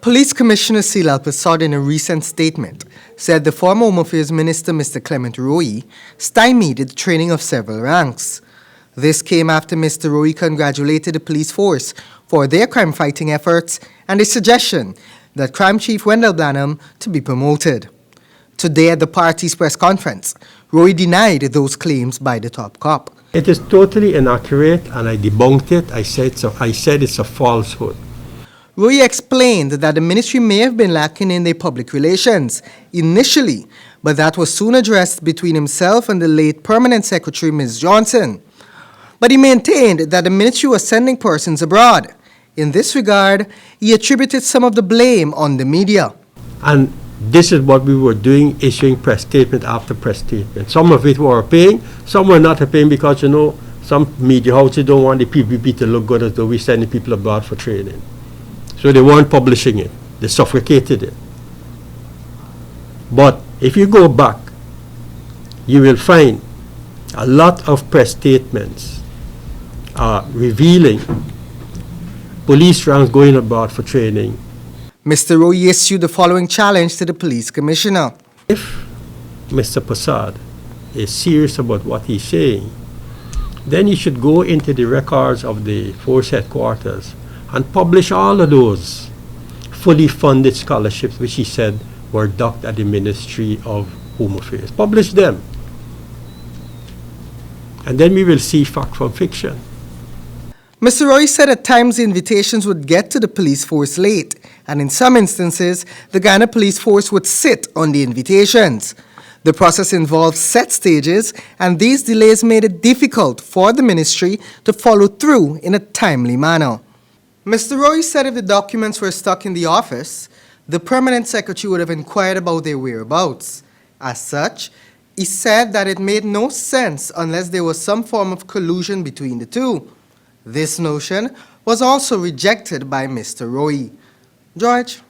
Police Commissioner Seelall Persaud, in a recent statement, said the former Home Affairs Minister, Mr. Clement Rohee, stymied the training of several ranks. This came after Mr. Rohee congratulated the police force for their crime-fighting efforts and a suggestion that Crime Chief Wendell Blanhum to be promoted. Today at the party's press conference, Rohee denied those claims by the top cop. It is totally inaccurate, and I debunked it. I said it's a falsehood. Rohee explained that the ministry may have been lacking in their public relations initially, but that was soon addressed between himself and the late Permanent Secretary, Ms. Johnson. But he maintained that the ministry was sending persons abroad. In this regard, he attributed some of the blame on the media. And this is what we were doing, issuing press statement after press statement. Some of it were paying, some were not paying because, you know, some media houses don't want the PPP to look good as though we're sending people abroad for training. So they weren't publishing it. They suffocated it. But if you go back, you will find a lot of press statements revealing police ranks going abroad for training. Mr. Rohee issued the following challenge to the police commissioner. If Mr. Persaud is serious about what he's saying, then he should go into the records of the force headquarters and publish all of those fully funded scholarships which he said were docked at the Ministry of Home Affairs. Publish them. And then we will see fact from fiction. Mr. Rohee said at times the invitations would get to the police force late, and in some instances, the Ghana police force would sit on the invitations. The process involved set stages, and these delays made it difficult for the ministry to follow through in a timely manner. Mr. Rohee said if the documents were stuck in the office, the permanent secretary would have inquired about their whereabouts. As such, he said that it made no sense unless there was some form of collusion between the two. This notion was also rejected by Mr. Rohee. George?